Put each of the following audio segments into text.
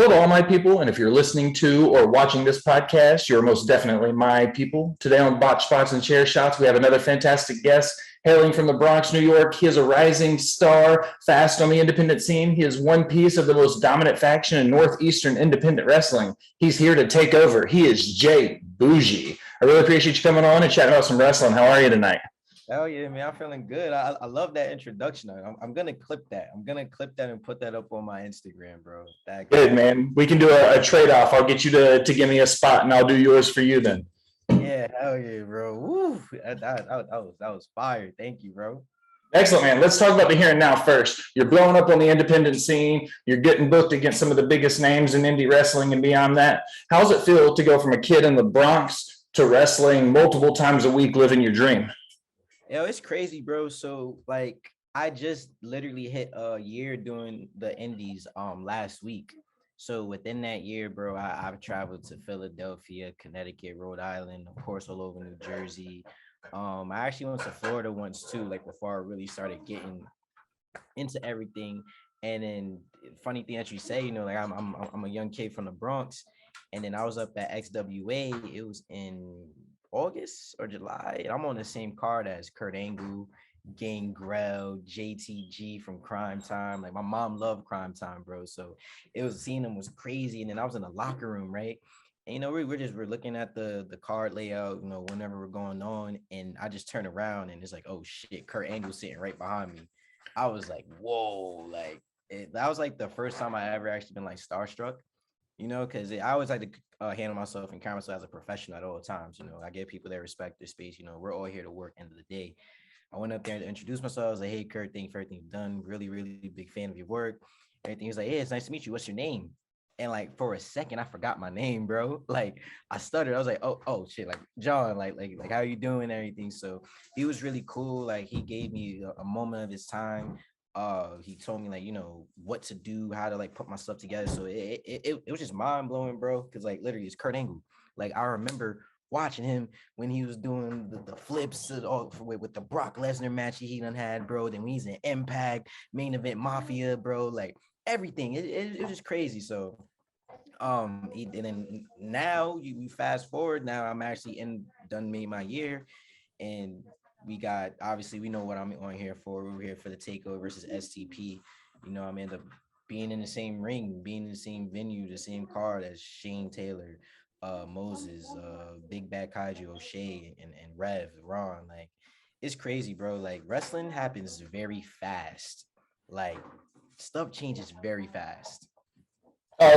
Hello to all my people, and if you're listening to or watching this podcast, you're most definitely my people. Today on Botched Spots and Chair Shots, we have another fantastic guest hailing from the Bronx, New York. He is a rising star, fast on the independent scene. He is one piece of the most dominant faction in northeastern independent wrestling. He's here to take over. He is J Boujii. I really appreciate you coming on and chatting about some wrestling. How are you tonight? Hell yeah, man. I'm feeling good. I love that introduction. I'm going to clip that. I'm going to clip that and put that up on my Instagram, bro. Good, man. We can do a trade-off. I'll get you to give me a spot, and I'll do yours for you then. Yeah, hell yeah, bro. Woo. That was fire. Thank you, bro. Excellent, man. Let's talk about the here and now first. You're blowing up on the independent scene. You're getting booked against some of the biggest names in indie wrestling and beyond that. How does it feel to go from a kid in the Bronx to wrestling multiple times a week, living your dream? Yo, it's crazy, bro. So like I just literally hit a year doing the indies last week. So within that year, bro, I've traveled to Philadelphia, Connecticut, Rhode Island, of course, all over New Jersey. I actually went to Florida once too, like before I really started getting into everything. And then funny thing that you say, you know, like I'm a young kid from the Bronx, and then I was up at XWA. It was in August or July, and I'm on the same card as Kurt Angle, Gangrel, JTG from Crime Time. Like my mom loved Crime Time, bro. So it was seeing them was crazy. And then I was in the locker room, right? And you know, we're looking at the card layout, you know, whenever we're going on, and I just turn around and it's like, oh shit, Kurt Angle sitting right behind me. I was like, whoa, like that was like the first time I ever actually been like starstruck. You know, because I always like to handle myself and carry myself as a professional at all times. You know, I give people their respect, their space. You know, we're all here to work. End of the day, I went up there to introduce myself. I was like, "Hey, Kurt, thank you for everything you've done. Really, really big fan of your work. Everything." He was like, "Hey, it's nice to meet you. What's your name?" And like for a second, I forgot my name, bro. Like I stuttered. I was like, "Oh, shit!" Like John, like how are you doing? Everything. So he was really cool. Like he gave me a moment of his time. He told me like, you know, what to do, how to like put my stuff together. So it was just mind blowing, bro. Cause like literally it's Kurt Angle. Like I remember watching him when he was doing the flips with the Brock Lesnar match he done had, bro. Then when he's in Impact, Main Event Mafia, bro, like everything. It was just crazy. So and then now you fast forward, now I'm actually done made my year, and we got, obviously we know what I'm on here for. We're here for the Takeover versus STP. You know, I'm end up being in the same ring, being in the same venue, the same card as Shane Taylor, Moses, Big Bad Kaiju, O'Shea, and Rev, Ron. Like it's crazy, bro. Like wrestling happens very fast. Like stuff changes very fast.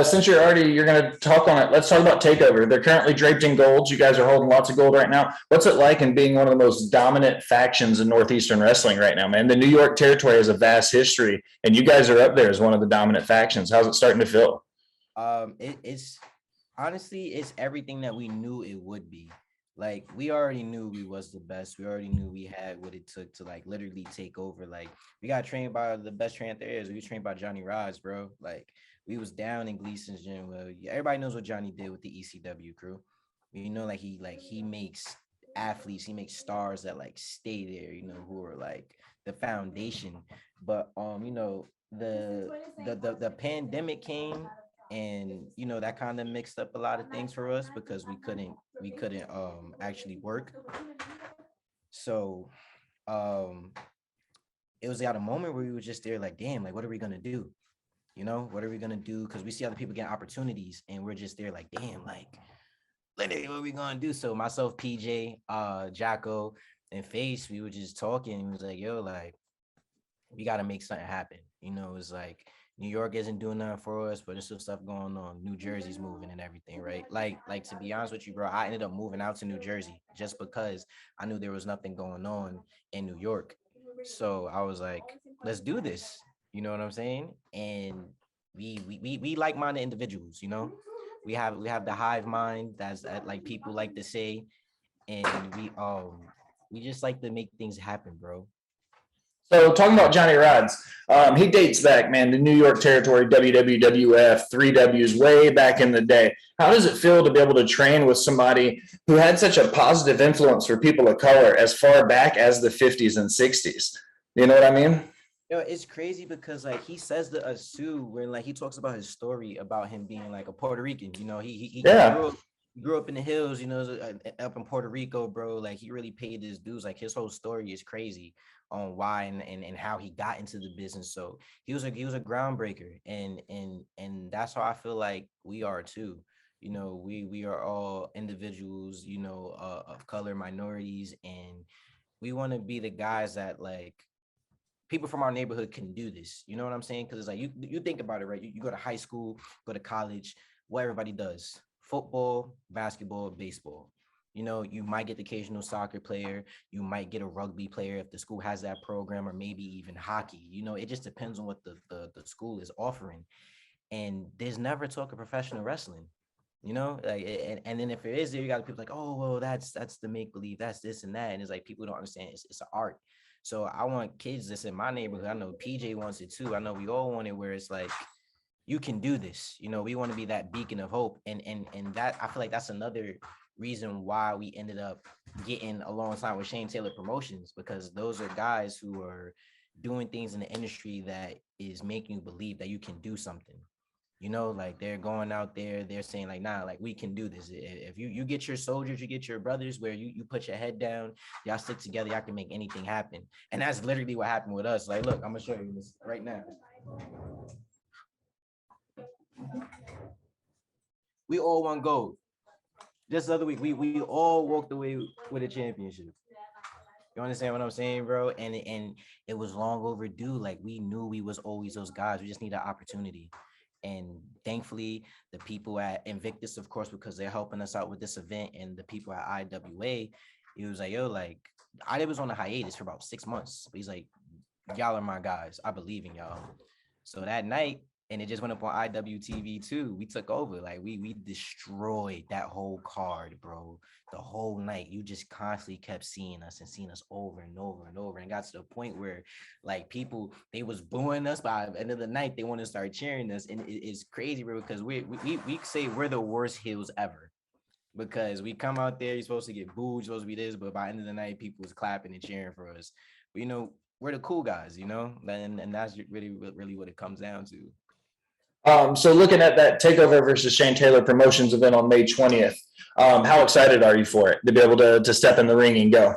Since you're going to talk on it, let's talk about Takeover. They're currently draped in gold. You guys are holding lots of gold right now. What's it like in being one of the most dominant factions in Northeastern wrestling right now, man? The New York territory has a vast history, and you guys are up there as one of the dominant factions. How's it starting to feel? It's honestly, it's everything that we knew it would be. Like we already knew we was the best. We already knew we had what it took to like literally take over. Like we got trained by the best trainer there is. We were trained by Johnny Rodz, bro. Like we was down in Gleason's gym. Well, everybody knows what Johnny did with the ECW crew. You know, like he makes athletes, he makes stars that like stay there. You know, who are like the foundation. But you know, the pandemic came, and you know that kind of mixed up a lot of things for us because we couldn't actually work. So it was at a moment where we were just there like, damn, like what are we gonna do? You know, what are we gonna do? Because we see other people getting opportunities, and we're just there like, damn, like literally what are we gonna do? So myself, PJ, Jacko, and Face, we were just talking. It was like, yo, like we gotta make something happen. You know, it's like New York isn't doing nothing for us, but there's still stuff going on. New Jersey's moving and everything, right? Like to be honest with you, bro, I ended up moving out to New Jersey just because I knew there was nothing going on in New York. So I was like, let's do this. You know what I'm saying? And we like-minded individuals, you know. We have the hive mind, that's like people like to say, and we just like to make things happen, bro. So talking about Johnny Rodz, he dates back, man, to New York territory, WWF, 3Ws, way back in the day. How does it feel to be able to train with somebody who had such a positive influence for people of color as far back as the 50s and 60s? You know what I mean? Yo, it's crazy because like he says to us too, when like he talks about his story about him being like a Puerto Rican. You know, he Yeah. grew up in the hills. You know, up in Puerto Rico, bro. Like he really paid his dues. Like his whole story is crazy on why and how he got into the business. So he was a groundbreaker, and that's how I feel like we are too. You know, we are all individuals. You know, of color, minorities, and we want to be the guys that like people from our neighborhood can do this. You know what I'm saying? Because it's like you think about it, right? You go to high school, go to college, what everybody does: football, basketball, baseball. You know, you might get the occasional soccer player, you might get a rugby player if the school has that program, or maybe even hockey. You know, it just depends on what the school is offering. And there's never talk of professional wrestling. You know, like and then if it is there, you got people like, oh well, that's the make believe, that's this and that, and it's like people don't understand it's an art. So I want kids that's in my neighborhood. I know PJ wants it too. I know we all want it where it's like you can do this. You know, we want to be that beacon of hope, and that I feel like that's another reason why we ended up getting alongside with Shane Taylor Promotions, because those are guys who are doing things in the industry that is making you believe that you can do something. You know, like they're going out there, they're saying like, nah, like we can do this. If you get your soldiers, you get your brothers, where you put your head down, y'all stick together, y'all can make anything happen. And that's literally what happened with us. Like, look, I'm gonna show you this right now. We all won gold. Just the other week, we all walked away with a championship. You understand what I'm saying, bro? And it was long overdue. Like we knew we was always those guys. We just need an opportunity. And thankfully, the people at Invictus, of course, because they're helping us out with this event, and the people at IWA, he was like, yo, like I was on a hiatus for about 6 months. But he's like, y'all are my guys. I believe in y'all. So that night, and it just went up on IWTV too. We took over. Like we destroyed that whole card, bro. The whole night. You just constantly kept seeing us and seeing us over and over and over. And got to the point where like people they was booing us, by the end of the night, they want to start cheering us. And it's crazy, bro, because we say we're the worst heels ever. Because we come out there, you're supposed to get booed, you're supposed to be this, but by the end of the night, people was clapping and cheering for us. But you know, we're the cool guys, you know, and that's really what it comes down to. So looking at that Takeover versus Shane Taylor Promotions event on May 20th, how excited are you for it to be able to step in the ring and go?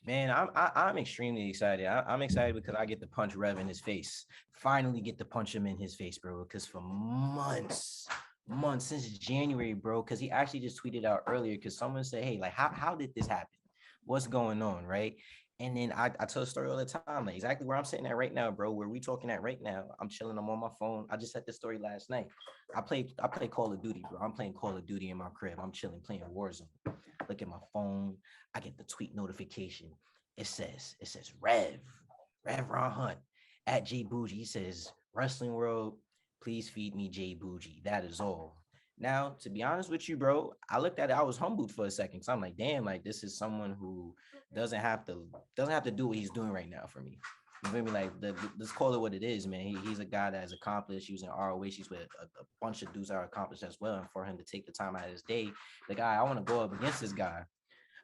Man, I'm extremely excited. I'm excited because I get to punch Rev in his face. Finally get to punch him in his face, bro. Because for months since January, bro. Because he actually just tweeted out earlier. Because someone said, "Hey, like, how did this happen? What's going on, right?" And then I tell a story all the time, like exactly where I'm sitting at right now, bro. Where we talking at right now? I'm chilling. I'm on my phone. I just had this story last night. I play Call of Duty, bro. I'm playing Call of Duty in my crib. I'm chilling, playing Warzone. Look at my phone. I get the tweet notification. It says Rev Ron Hunt at J Boujii. He says, Wrestling World, please feed me J Boujii. That is all. Now, to be honest with you, bro, I looked at it. I was humbled for a second. So I'm like, damn, like this is someone who doesn't have to do what he's doing right now for me. You feel me? Like, let's call it what it is, man. He's a guy that has accomplished. He was in ROH. He's with a bunch of dudes that are accomplished as well. And for him to take the time out of his day, the guy, I want to go up against this guy.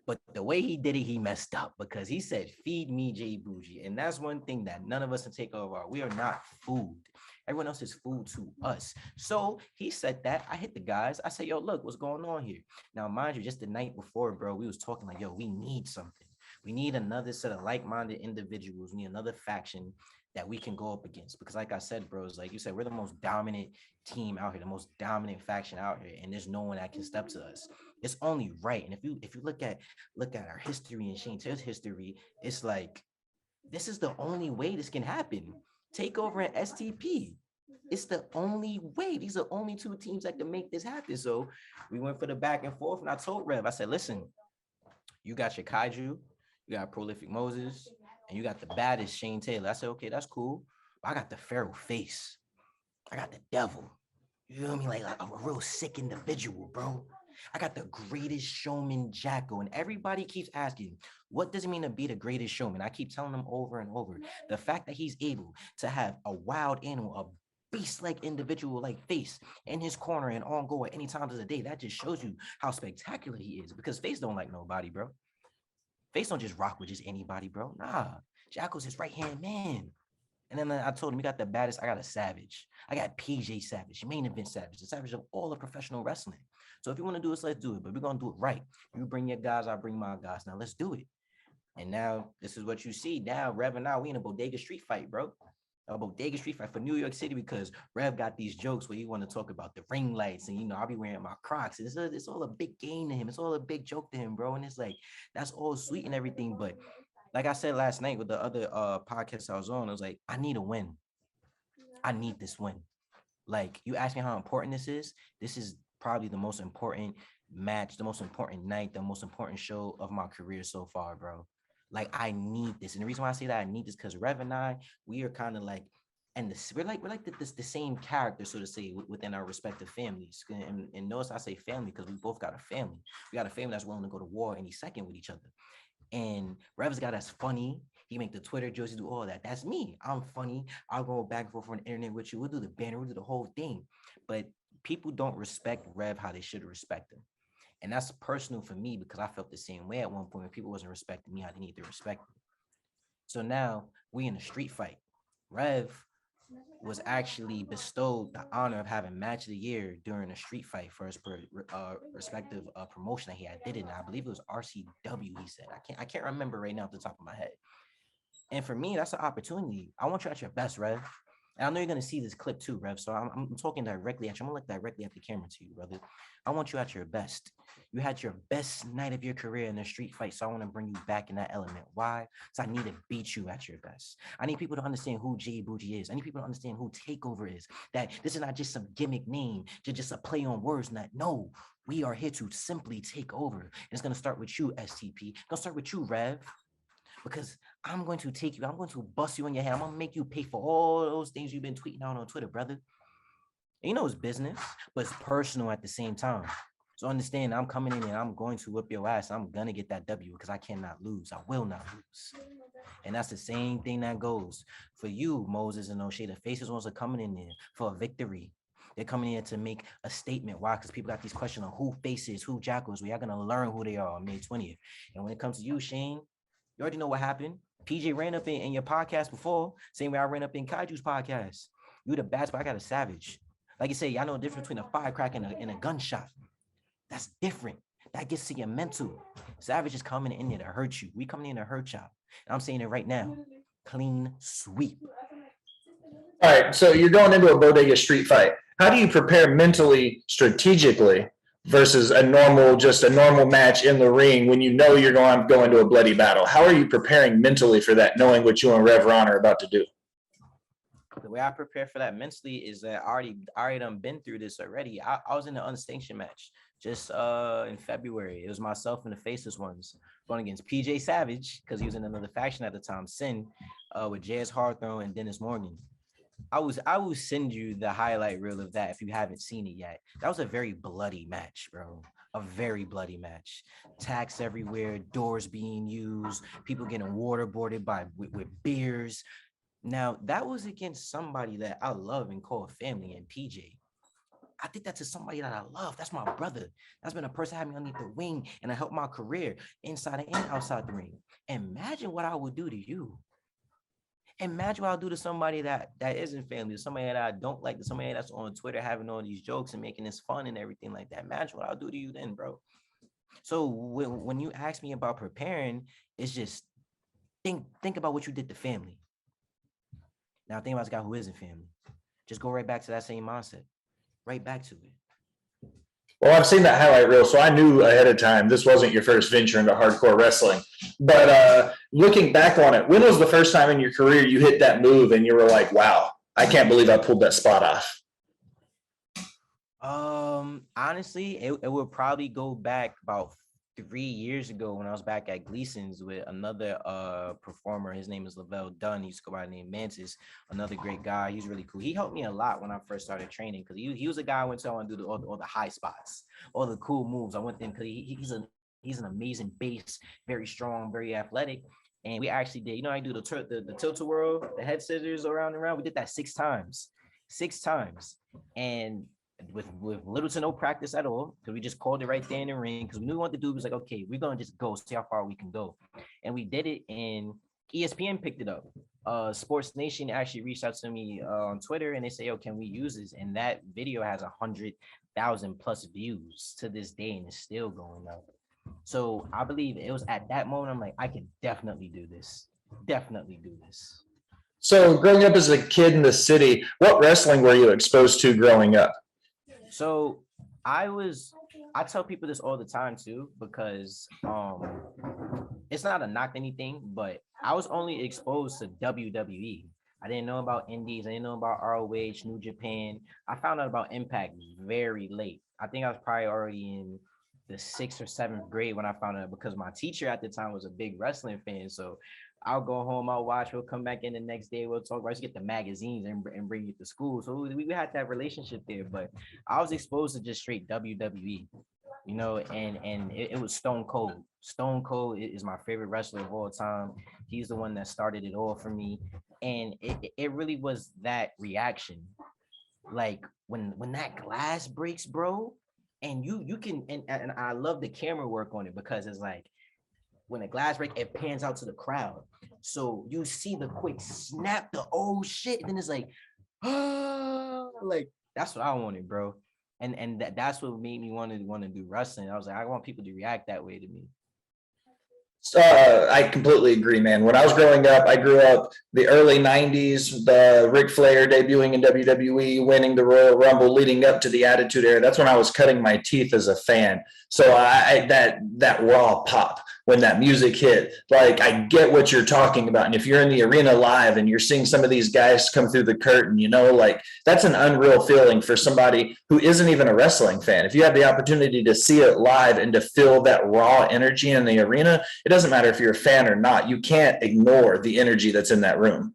But the way he did it, he messed up, because he said, feed me J Boujii. And that's one thing that none of us can take over. We are not food. Everyone else is food to us. So he said that. I hit the guys. I said, yo, look, what's going on here? Now, mind you, just the night before, bro, we was talking like, yo, we need something. We need another set of like-minded individuals. We need another faction that we can go up against. Because like I said, bro, it's like you said, we're the most dominant team out here, the most dominant faction out here. And there's no one that can step to us. It's only right. And if you look at our history and Shane Taylor's history, it's like this is the only way this can happen. Takeover and STP. It's the only way. These are only two teams that can make this happen. So we went for the back and forth, and I told Rev, I said, listen, you got your Kaiju, you got Prolific Moses, and you got the baddest Shane Taylor. I said, okay, that's cool. But I got the feral face. I got the devil. You feel me? Like a real sick individual, bro. I got the greatest showman, Jacko. And everybody keeps asking, what does it mean to be the greatest showman? I keep telling them over and over. The fact that he's able to have a wild animal, a beast-like individual like Face in his corner and on go at any times of the day, that just shows you how spectacular he is. Because Face don't like nobody, bro. Face don't just rock with just anybody, bro. Nah. Jacko's his right-hand man. And then I told him, you got the baddest. I got a Savage. I got PJ Savage, main event Savage, the Savage of all of professional wrestling. So if you want to do this, let's do it. But we're going to do it right. You bring your guys, I bring my guys. Now let's do it. And now this is what you see. Now Rev and I, we in a bodega street fight, bro. A bodega street fight for New York City, because Rev got these jokes where he want to talk about the ring lights, and I'll be wearing my Crocs. It's all a big game to him. It's all a big joke to him, bro. And it's like, that's all sweet and everything. But like I said last night with the other podcast I was on, I was like, I need a win. I need this win. Like, you ask me how important this is. This is probably the most important match, the most important night, the most important show of my career so far, bro. Like, I need this. And the reason why I say that I need this, because Rev and I, we are kind of like, and we're like the same character, so to say, within our respective families. And notice I say family because we both got a family. We got a family that's willing to go to war any second with each other. And Rev's got us funny. He make the Twitter jokes, do all that. That's me. I'm funny. I'll go back and forth on the internet with you. We'll do the banner, we'll do the whole thing. But people don't respect Rev how they should respect him. And that's personal for me, because I felt the same way at one point when people wasn't respecting me how they need to respect me. So now we in a street fight. Rev was actually bestowed the honor of having match of the year during a street fight for his respective promotion that he had did it. And I believe it was RCW, he said. I can't remember right now off the top of my head. And for me, that's an opportunity. I want you at your best, Rev. And I know you're going to see this clip too, Rev. So I'm talking directly at you. I'm going to look directly at the camera to you, brother. I want you at your best. You had your best night of your career in a street fight. So I want to bring you back in that element. Why? So I need to beat you at your best. I need people to understand who J Boujii is. I need people to understand who Takeover is. That this is not just some gimmick name, just a play on words. No, we are here to simply take over. And it's going to start with you, STP. It's going to start with you, Rev. Because I'm going to take you, I'm going to bust you in your head. I'm going to make you pay for all those things you've been tweeting out on Twitter, brother. And you know it's business, but it's personal at the same time. So understand, I'm coming in and I'm going to whip your ass. I'm going to get that W because I cannot lose. I will not lose. And that's the same thing that goes for you, Moses and O'Shea. The faces ones are coming in there for a victory. They're coming in to make a statement. Why? Because people got these questions on who faces, who jackals. We are going to learn who they are on May 20th. And when it comes to you, Shane, you already know what happened. PJ ran up in your podcast before, same way I ran up in Kaiju's podcast. You the best, but I got a Savage. Like you say, y'all know the difference between a firecracker and a gunshot. That's different. That gets to your mental. Savage is coming in there to hurt you. We coming in to hurt y'all. And I'm saying it right now. Clean sweep. All right, so you're going into a bodega street fight. How do you prepare mentally, strategically, versus a normal match in the ring when you know you're going to go into a bloody battle? How are you preparing mentally for that, knowing what you and Rev Ron are about to do? The way I prepare for that mentally is that I already done been through this already. I was in an unsanctioned match just in February. It was myself and the Faceless Ones going against PJ Savage, because he was in another faction at the time, Sin, with Jazz Hardthrow and Dennis Morgan. I will send you the highlight reel of that if you haven't seen it yet. That was a very bloody match, bro. A very bloody match. Tacks everywhere, doors being used, people getting waterboarded with beers. Now, that was against somebody that I love and call family, and PJ. I did that to somebody that I love. That's my brother. That's been a person that had me underneath the wing and I helped my career inside and outside the ring. Imagine what I would do to you. Imagine what I'll do to somebody that isn't family, somebody that I don't like, somebody that's on Twitter having all these jokes and making this fun and everything like that. Imagine what I'll do to you then, bro. So when you ask me about preparing, it's just think about what you did to family. Now think about this guy who isn't family. Just go right back to that same mindset. Right back to it. Well, I've seen that highlight reel, so I knew ahead of time this wasn't your first venture into hardcore wrestling. But looking back on it, when was the first time in your career you hit that move and you were like, wow, I can't believe I pulled that spot off? Honestly, it would probably go back about 3 years ago when I was back at Gleason's with another performer. His name is Lavelle Dunn. He used to go by the name Mantis. Another great guy. He's really cool. He helped me a lot when I first started training because he was a guy I went to. I want to do all the high spots, all the cool moves. I went in because he's an amazing base, very strong, very athletic. And we actually did, I do the tilt-a-whirl, the head scissors around and around. We did that 6 times. And with little to no practice at all, because we just called it right there in the ring, because we knew what to do. It was like, okay, we're going to just go see how far we can go. And we did it, and ESPN picked it up. Sports Nation actually reached out to me on Twitter and they say, "Yo, can we use this?" And that video has 100,000 plus views to this day, and it's still going up. So I believe it was at that moment I'm like, I can definitely do this. Definitely do this. So growing up as a kid in the city, what wrestling were you exposed to growing up? So I was I tell people this all the time too, because it's not a knock anything, but I was only exposed to WWE. I didn't know about indies, I didn't know about ROH, New Japan. I found out about Impact very late. I think I was probably already in the 6th or 7th grade when I found out, because my teacher at the time was a big wrestling fan. So I'll go home, I'll watch, we'll come back in the next day, we'll talk, let's get the magazines and bring it to school. So we had that relationship there, but I was exposed to just straight WWE, and it was Stone Cold. Stone Cold is my favorite wrestler of all time. He's the one that started it all for me. And it really was that reaction. Like when that glass breaks, bro, and you can and I love the camera work on it, because it's like when a glass break, it pans out to the crowd. So you see the quick snap, the oh shit, and then it's like, like that's what I wanted, bro. And that's what made me want to do wrestling. I was like, I want people to react that way to me. I completely agree, man. When I was growing up, I grew up the early 90s, the Ric Flair debuting in WWE, winning the Royal Rumble, leading up to the Attitude Era. That's when I was cutting my teeth as a fan. So that raw pop when that music hit, like I get what you're talking about. And if you're in the arena live and you're seeing some of these guys come through the curtain, like that's an unreal feeling for somebody who isn't even a wrestling fan. If you have the opportunity to see it live and to feel that raw energy in the arena, it doesn't matter if you're a fan or not. You can't ignore the energy that's in that room.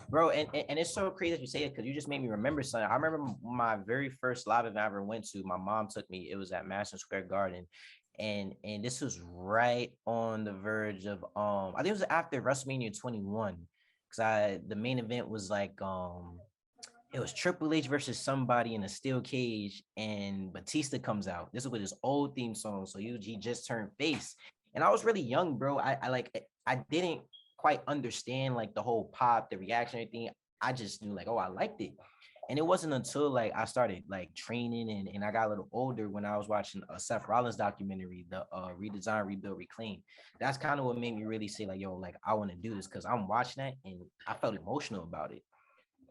Bro, and it's so crazy that you say it, because you just made me remember something. I remember my very first live event I ever went to. My mom took me. It was at Madison Square Garden, and this was right on the verge of I think it was after WrestleMania 21, because the main event was like it was Triple H versus somebody in a steel cage, and Batista comes out. This is with his old theme song, so he just turned face, and I was really young, bro. I didn't quite understand like the whole pop, the reaction, everything. I just knew like, oh, I liked it. And it wasn't until like I started like training and I got a little older when I was watching a Seth Rollins documentary, the Redesign, Rebuild, Reclaim. That's kind of what made me really say like, yo, like I want to do this, because I'm watching that and I felt emotional about it.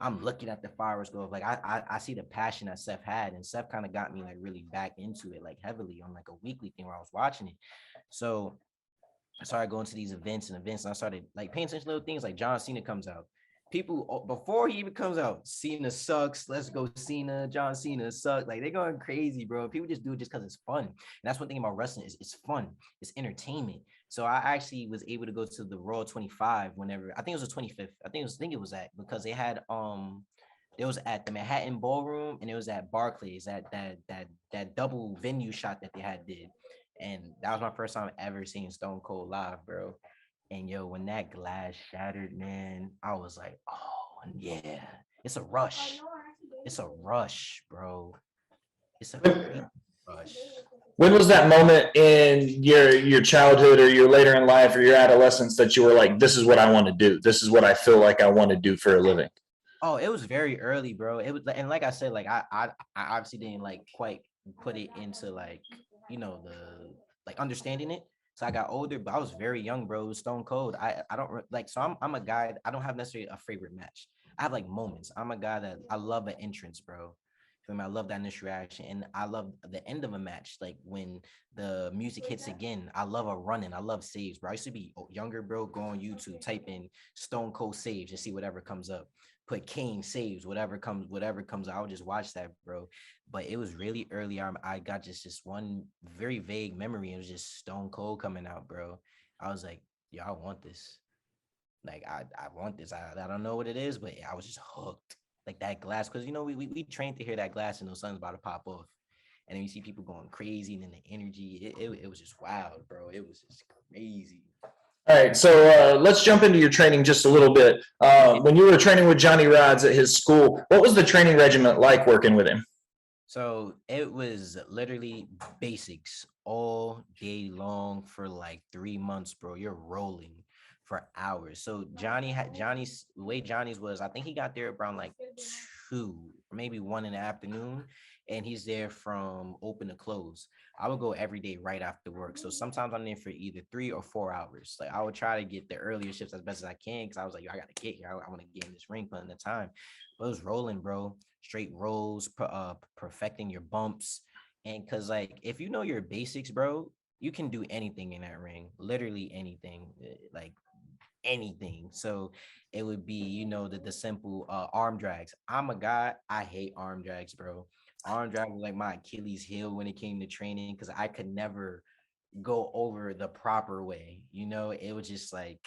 I'm looking at the fireworks go, like I see the passion that Seth had, and Seth kind of got me like really back into it, like heavily on like a weekly thing where I was watching it. So I started going to these events, and I started like paying attention to little things like John Cena comes out. People before he even comes out, Cena sucks. Let's go Cena. John Cena sucks. Like they're going crazy, bro. People just do it just because it's fun. And that's one thing about wrestling is it's fun. It's entertainment. So I actually was able to go to the Raw 25 whenever, I think it was the 25th. I think it was that, because they had it was at the Manhattan Ballroom and it was at Barclays, that double venue shot that they had did. And that was my first time ever seeing Stone Cold live, bro. And yo, when that glass shattered, man, I was like, oh yeah, it's a rush. It's a rush, bro. It's a great rush. When was that moment in your childhood or your later in life or your adolescence that you were like, this is what I want to do? This is what I feel like I want to do for a living? Oh, it was very early, bro. It was, and like I said, like I obviously didn't like quite put it into like, the like understanding it. So I got older, but I was very young, bro. It was Stone Cold. I don't like, so I'm a guy. I don't have necessarily a favorite match. I have like moments. I'm a guy that I love an entrance, bro. Feel me? I love that initial reaction, and I love the end of a match, like when the music hits again. I love a running. I love saves, bro. I used to be younger, bro. Go on YouTube, type in Stone Cold saves, and see whatever comes up. Put Kane saves, whatever comes. I would just watch that, bro. But it was really early on. I got just one very vague memory. It was just Stone Cold coming out, bro. I was like, yo, I want this. Like I want this. I don't know what it is, but I was just hooked. Like that glass, because we trained to hear that glass and the sun's about to pop off. And then you see people going crazy, and then the energy, it was just wild, bro. It was just crazy. All right, so let's jump into your training just a little bit. When you were training with Johnny Rodz at his school, what was the training regimen like working with him? So it was literally basics all day long for like 3 months, bro. You're rolling. for hours. So Johnny's the way Johnny's was, I think he got there around like 2 or maybe 1 in the afternoon, and he's there from open to close. I would go every day right after work. So sometimes I'm there for either 3 or 4 hours. Like I would try to get the earlier shifts as best as I can because I was like, yo, I gotta get here. I want to get in this ring putting the time. But it was rolling, bro. Straight rolls, perfecting your bumps. And cause like if you know your basics, bro, you can do anything in that ring, literally anything. Like anything. So it would be, the simple arm drags. I'm a guy, I hate arm drags, bro. Arm drag was like my Achilles heel when it came to training because I could never go over the proper way. It was just like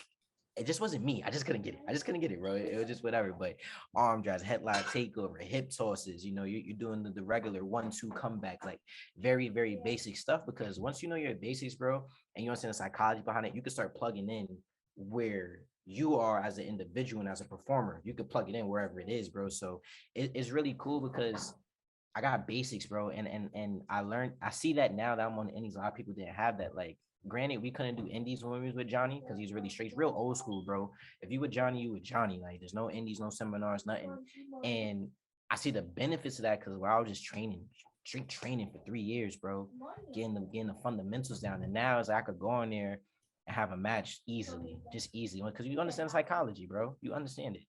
it just wasn't me. I just couldn't get it. I just couldn't get it, bro. It was just whatever. But arm drags, headlock takeover, hip tosses, you're doing the regular 1-2 comeback, like very, very basic stuff. Because once you know your basics, bro, and you understand the psychology behind it, you can start plugging in where you are as an individual and as a performer. You could plug it in wherever it is, bro. So it's really cool because I got basics, bro. And I see that now that I'm on the indies. A lot of people didn't have that. Like, granted, we couldn't do indies when we was with Johnny because he's really straight, real old school, bro. If you with Johnny, you with Johnny. Like, there's no indies, no seminars, nothing. And I see the benefits of that because I was just straight training for 3 years, bro. Getting the fundamentals down. And now it's like I could go on there and have a match easily, just easy. Because you understand psychology, bro. You understand it.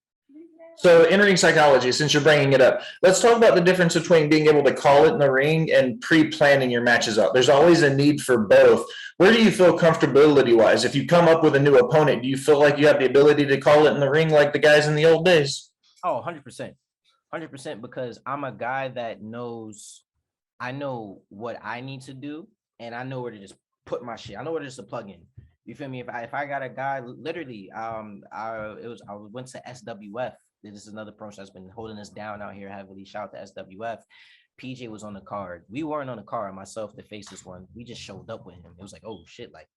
So entering psychology, since you're bringing it up, let's talk about the difference between being able to call it in the ring and pre-planning your matches up. There's always a need for both. Where do you feel comfortability-wise? If you come up with a new opponent, do you feel like you have the ability to call it in the ring like the guys in the old days? Oh, 100%. 100% because I'm a guy that I know what I need to do and I know where to just put my shit. I know where to just to plug in. You feel me? If I got a guy, literally, I went to SWF. This is another promotion that's been holding us down out here heavily. Shout out to SWF. PJ was on the card. We weren't on the card. Myself, the faceless one. We just showed up with him. It was like, oh shit, like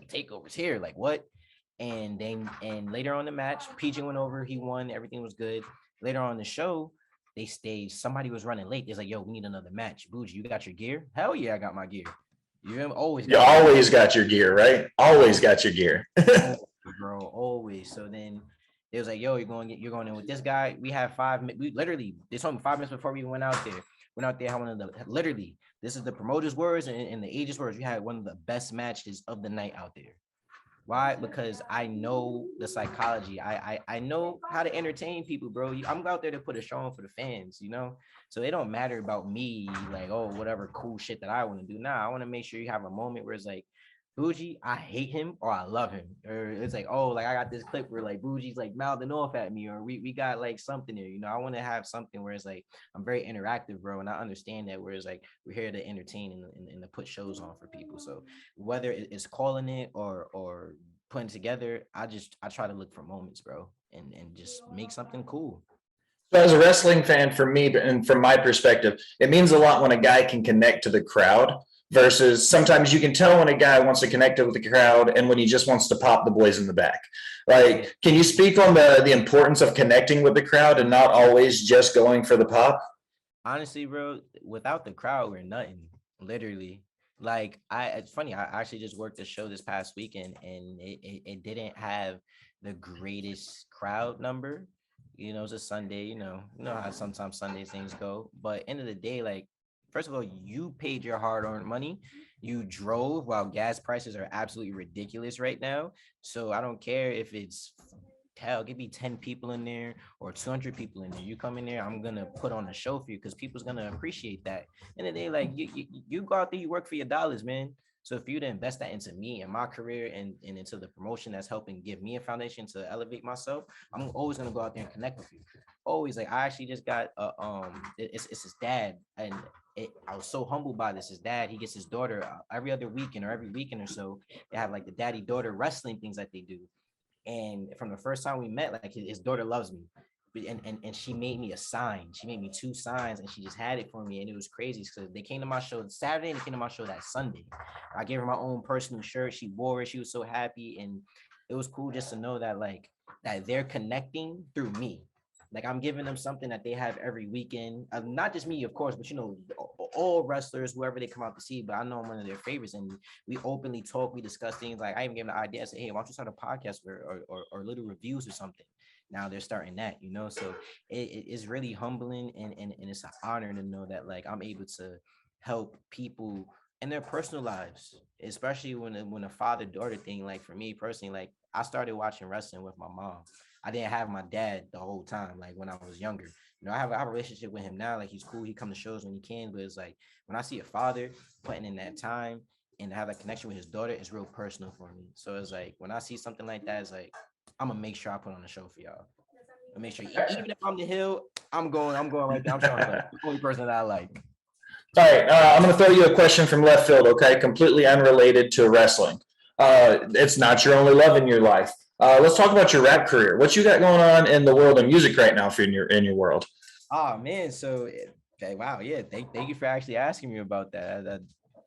Takeover's here. Like what? And later on the match, PJ went over. He won. Everything was good. Later on the show, they staged. Somebody was running late. It's like, yo, we need another match. Bougie, you got your gear? Hell yeah, I got my gear. You always You always got your gear, right? Always got your gear. always, bro, always. So then it was like, yo, you're going in with this guy. We had 5 minutes. We literally, they told me 5 minutes before we even went out there. Went out there, had one of the literally, this is the promoter's words and the agent's words. We had one of the best matches of the night out there. Why? Because I know the psychology. I know how to entertain people, bro. I'm out there to put a show on for the fans, So it don't matter about me, like, oh, whatever cool shit that I want to do. Nah, I want to make sure you have a moment where it's like, Boujii, I hate him or I love him. Or it's like, oh, like I got this clip where like Boujii's like mouthing off at me, or we got like something there. I want to have something where it's like I'm very interactive, bro, and I understand that. Where it's like we're here to entertain and to put shows on for people. So whether it's calling it or putting together, I try to look for moments, bro, and just make something cool. So as a wrestling fan, for me, and from my perspective, it means a lot when a guy can connect to the crowd versus sometimes you can tell when a guy wants to connect with the crowd and when he just wants to pop the boys in the back. Like, can you speak on the importance of connecting with the crowd and not always just going for the pop? Honestly, bro, without the crowd, we're nothing. Literally. Like it's funny. I actually just worked a show this past weekend, and it didn't have the greatest crowd number. It's a Sunday. You know how sometimes Sunday things go. But end of the day, like first of all, you paid your hard-earned money. You drove while gas prices are absolutely ridiculous right now. So I don't care if it's hell, give me 10 people in there or 200 people in there. You come in there, I'm gonna put on a show for you because people's gonna appreciate that. And then they like you go out there, you work for your dollars, man. So for you to invest that into me and my career and into the promotion that's helping give me a foundation to elevate myself, I'm always gonna go out there and connect with you. Always. Like I actually just got it's his dad, and I was so humbled by this. His dad, he gets his daughter every other weekend or every weekend or so. They have like the daddy daughter wrestling things that they do. And from the first time we met, like his daughter loves me. And she made me a sign. She made me 2 signs and she just had it for me. And it was crazy because they came to my show Saturday and they came to my show that Sunday. I gave her my own personal shirt. She wore it. She was so happy. And it was cool just to know that like that they're connecting through me. Like I'm giving them something that they have every weekend. Not just me, of course, but you know, all wrestlers, whoever they come out to see. But I know I'm one of their favorites, and we openly talk, we discuss things. Like I even gave them the idea, I say, hey, why don't you start a podcast or little reviews or something? Now they're starting that, you know. So it's really humbling, and it's an honor to know that like I'm able to help people in their personal lives, especially when a father daughter thing. Like for me personally, like I started watching wrestling with my mom. I didn't have my dad the whole time, like when I was younger. You know, I have a relationship with him now. Like he's cool. He come to shows when he can, but it's like when I see a father putting in that time and have that connection with his daughter, it's real personal for me. So it's like when I see something like that, it's like I'm gonna make sure I put on a show for y'all. And make sure even if I'm the hill, I'm going right there. I'm trying to like the only person that I like. All right, I'm going to throw you a question from left field, okay? Completely unrelated to wrestling. It's not your only love in your life. Let's talk about your rap career. What you got going on in the world of music right now for in your world? Oh man, so okay, wow, yeah. Thank you for actually asking me about that. I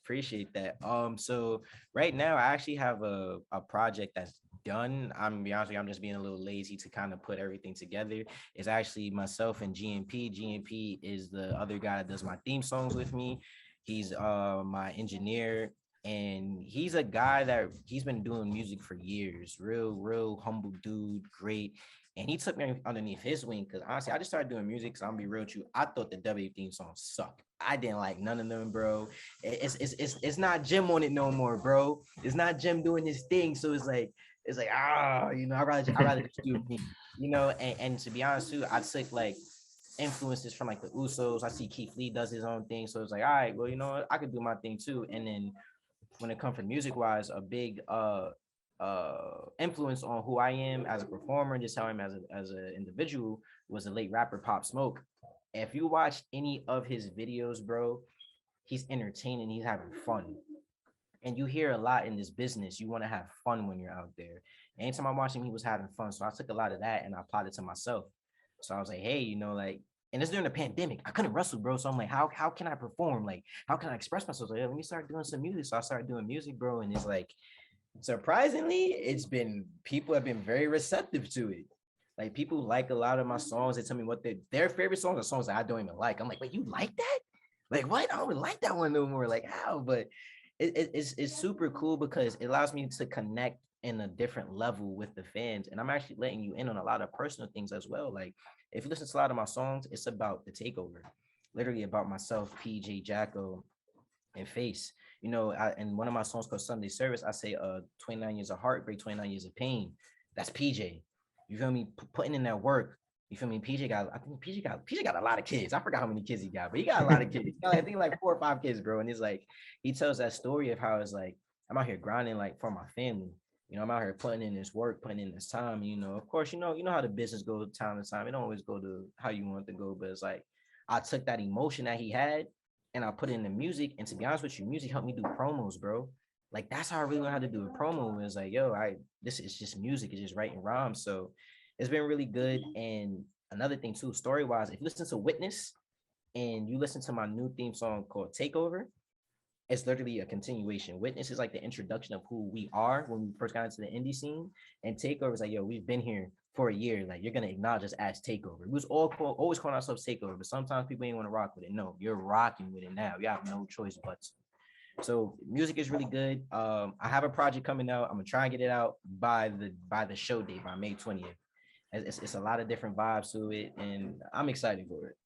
appreciate that. So right now I actually have a project that's done. I'm gonna be honest with you, I'm just being a little lazy to kind of put everything together. It's actually myself and GMP. GMP is the other guy that does my theme songs with me. He's my engineer, and he's a guy that he's been doing music for years. Real humble dude, great. And he took me underneath his wing because honestly, I just started doing music. Because I'm gonna be real with you, I thought the W theme song sucked. I didn't like none of them, bro. It's not Jim on it no more, bro. It's not Jim doing his thing. So it's like you know, I rather just do me, you know. And to be honest too, I took like influences from like the Usos. I see Keith Lee does his own thing, so it's like, all right, well, you know what, I could do my thing too. And then when it comes from music wise, a big influence on who I am as a performer and just how I am as an individual was the late rapper Pop Smoke. If you watch any of his videos, bro, he's entertaining, he's having fun. And you hear a lot in this business, you want to have fun when you're out there. Anytime I watched him, he was having fun. So I took a lot of that and I applied it to myself. So I was like, hey, you know, like, and it's during the pandemic. I couldn't wrestle, bro. So I'm like, how can I perform? Like, how can I express myself? Like, let me start doing some music. So I started doing music, bro. And it's like, surprisingly, it's been people have been very receptive to it. Like people like a lot of my songs. They tell me what their favorite songs are songs that I don't even like. I'm like, wait, you like that? Like, what? I don't even like that one no more. Like, how? But it's super cool because it allows me to connect in a different level with the fans. And I'm actually letting you in on a lot of personal things as well. Like if you listen to a lot of my songs, it's about the takeover, literally about myself, PJ Jacko, and Face. You know, in one of my songs called Sunday Service, I say 29 years of heartbreak, 29 years of pain. That's PJ. You feel me? Putting in that work. You feel me? I think PJ got a lot of kids. I forgot how many kids he got, but he got a lot of kids. I think like 4 or 5 kids, bro. And it's like he tells that story of how it's like I'm out here grinding like for my family. You know, I'm out here putting in this work, putting in this time. You know, of course, you know how the business goes time to time. It don't always go to how you want it to go, but it's like I took that emotion that he had and I put it in the music. And to be honest with you, music helped me do promos, bro. Like that's how I really learned how to do a promo. It's like, yo, this is just music, it's just writing rhymes. So it's been really good. And another thing too, story wise, if you listen to Witness and you listen to my new theme song called Takeover, it's literally a continuation. Witness is like the introduction of who we are when we first got into the indie scene, and Takeover is like, yo, we've been here for a year. Like you're gonna acknowledge us as Takeover. We was always calling ourselves Takeover, but sometimes people ain't want to rock with it. No, you're rocking with it now. You have no choice but to. So music is really good. I have a project coming out. I'm gonna try and get it out by the show date by May 20th. It's a lot of different vibes to it, and I'm excited for it.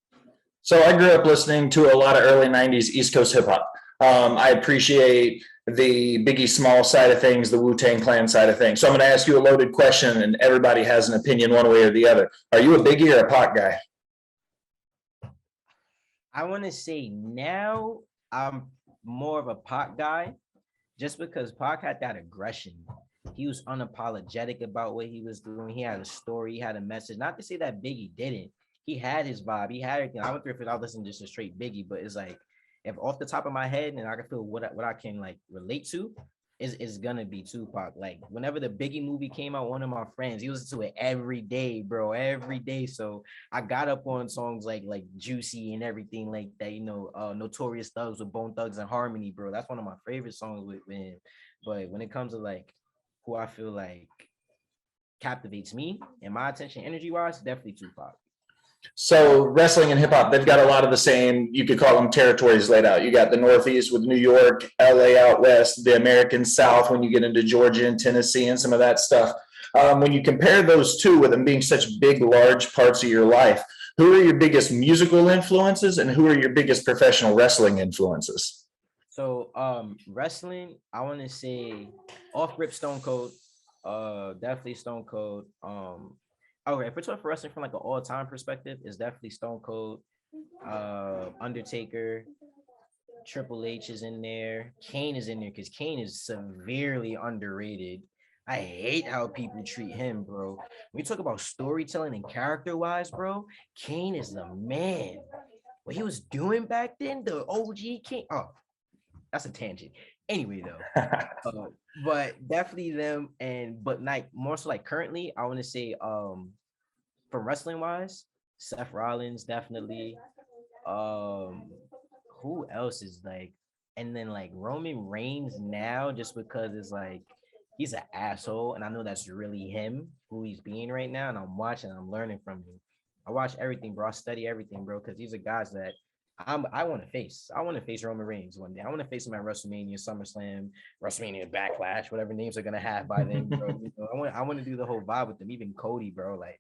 So I grew up listening to a lot of early 90s East Coast hip hop. I appreciate the Biggie Small side of things, the Wu-Tang Clan side of things. So I'm going to ask you a loaded question, and everybody has an opinion one way or the other. Are you a Biggie or a Pac guy? I want to say now I'm more of a Pac guy, just because Pac had that aggression. He was unapologetic about what he was doing. He had a story, he had a message. Not to say that Biggie didn't. He had his vibe. He had everything. I went through it. I was listening just a straight Biggie, but it's like if off the top of my head and I can feel what I can like relate to is gonna be Tupac. Like whenever the Biggie movie came out, one of my friends, he listened to it every day, bro, every day. So I got up on songs like Juicy and everything like that, you know, Notorious Thugs with Bone Thugs and Harmony, bro. That's one of my favorite songs with him. But when it comes to like who I feel like captivates me and my attention energy wise, definitely Tupac. So wrestling and hip hop, they've got a lot of the same, you could call them territories laid out. You got the Northeast with New York, LA out West, the American South when you get into Georgia and Tennessee and some of that stuff. When you compare those two with them being such big, large parts of your life, who are your biggest musical influences and who are your biggest professional wrestling influences? So wrestling, I want to say off rip Stone Cold, definitely Stone Cold. Okay, if we're talking for wrestling from like an all-time perspective, it's definitely Stone Cold, Undertaker, Triple H is in there, Kane is in there because Kane is severely underrated. I hate how people treat him, bro. When we talk about storytelling and character-wise, bro, Kane is the man. What he was doing back then, the OG King. Oh, that's a tangent. Anyway, though, but definitely them, and but like more so like currently, I want to say from wrestling wise, Seth Rollins definitely. Um, who else is like, and then like Roman Reigns now, just because it's like he's an asshole, and I know that's really him who he's being right now, and I'm watching, I'm learning from him. I watch everything, bro. I study everything, bro, because these are guys that I want to face. I want to face Roman Reigns one day. I want to face him at WrestleMania, SummerSlam, WrestleMania Backlash, whatever names they're gonna have by then, bro. You know, I want to do the whole vibe with them, even Cody, bro. Like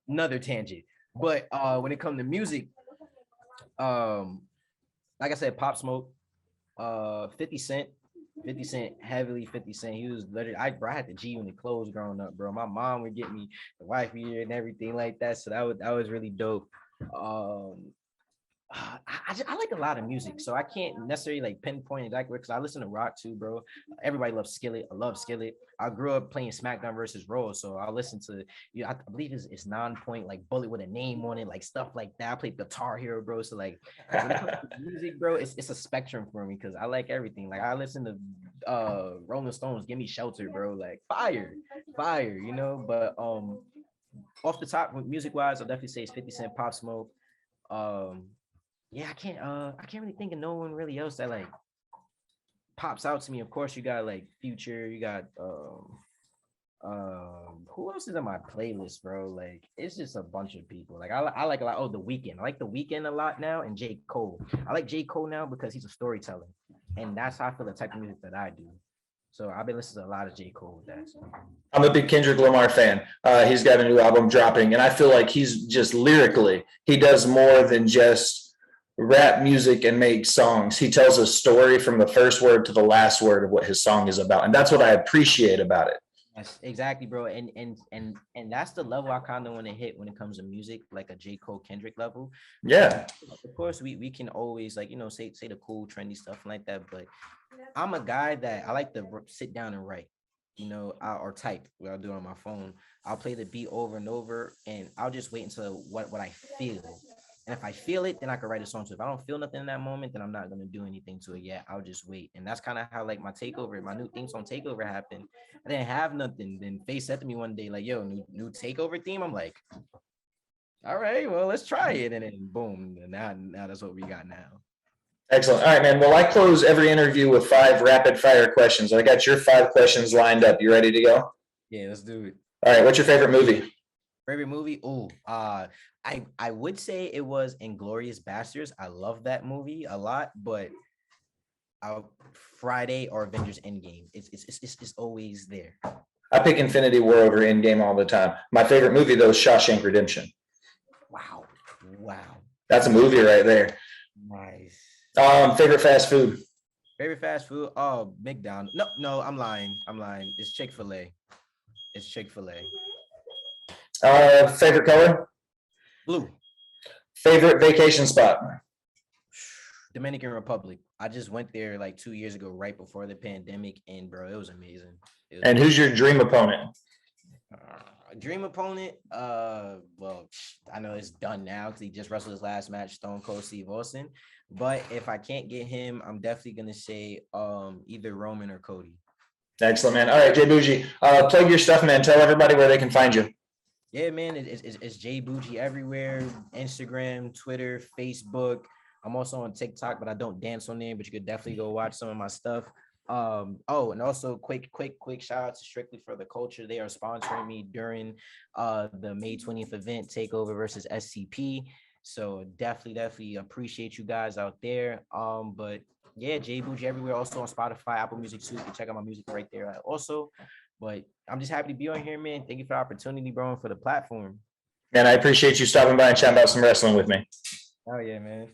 another tangent. But when it comes to music, um, like I said, Pop Smoke, 50 Cent. 50 Cent, heavily 50 Cent. He was literally, I had the G Unit clothes growing up, bro. My mom would get me the wife beater and everything like that. So that was really dope. I like a lot of music, so I can't necessarily like pinpoint exactly because I listen to rock too, bro. Everybody loves Skillet. I love Skillet. I grew up playing SmackDown versus Raw, so I listen to I believe it's non-point like Bullet with a name on it, like stuff like that. I played Guitar Hero, bro. So like when it comes to music, bro, it's a spectrum for me because I like everything. Like I listen to Rolling Stones, Give Me Shelter, bro. Like fire, you know. But off the top, music wise, I'll definitely say it's 50 Cent, Pop Smoke. Um, yeah, I can't really think of no one really else that like pops out to me. Of course, you got like Future, you got who else is on my playlist, bro? Like it's just a bunch of people. Like I like a lot. Oh, The Weeknd. I like The Weeknd a lot now, and J. Cole. I like J. Cole now because he's a storyteller, and that's how I feel the type of music that I do. So I've been listening to a lot of J. Cole with that. So. I'm a big Kendrick Lamar fan. He's got a new album dropping, and I feel like he's just lyrically, he does more than just rap music and make songs. He tells a story from the first word to the last word of what his song is about, and that's what I appreciate about it. Yes, exactly, bro. And that's the level I kind of want to hit when it comes to music, like a J. Cole Kendrick level. Yeah. Of course, we can always like, you know, say the cool, trendy stuff like that. But I'm a guy that I like to sit down and write, you know, or type what I'll do on my phone. I'll play the beat over and over, and I'll just wait until what I feel. And if I feel it, then I can write a song to it. If I don't feel nothing in that moment, then I'm not going to do anything to it yet. I'll just wait. And that's kind of how like my new theme song Takeover happened. I didn't have nothing. Then Faye said to me one day, like, yo, new Takeover theme. I'm like, all right, well, let's try it. And then boom. And now that's what we got now. Excellent. All right, man. Well, I close every interview with 5 rapid fire questions. I got your 5 questions lined up. You ready to go? Yeah, let's do it. All right. What's your favorite movie? Favorite movie? Oh, I would say it was Inglourious Basterds. I love that movie a lot, but Friday or Avengers Endgame. It's always there. I pick Infinity War over Endgame all the time. My favorite movie though is Shawshank Redemption. Wow. That's a movie right there. Nice. Favorite fast food? Favorite fast food? Oh, McDonald's. No, I'm lying. It's Chick-fil-A. Favorite color? Blue. Favorite vacation spot? Dominican Republic. I just went there like 2 years ago, right before the pandemic, and bro, it was amazing. And who's your dream opponent? Dream opponent? Well, I know it's done now because he just wrestled his last match, Stone Cold Steve Austin. But if I can't get him, I'm definitely gonna say either Roman or Cody. Excellent, man. All right, J Boujii, plug your stuff, man. Tell everybody where they can find you. Yeah, man, it's J Boujii everywhere: Instagram, Twitter, Facebook. I'm also on TikTok, but I don't dance on there. But you could definitely go watch some of my stuff. Oh, and also quick shout out to Strictly for the Culture. They are sponsoring me during the May 20th event, Takeover versus STP. So definitely appreciate you guys out there. But yeah, J Boujii everywhere, also on Spotify, Apple Music too. You can check out my music right there also. But I'm just happy to be on here, man. Thank you for the opportunity, bro, and for the platform. And I appreciate you stopping by and chatting about some wrestling with me. Oh yeah, man.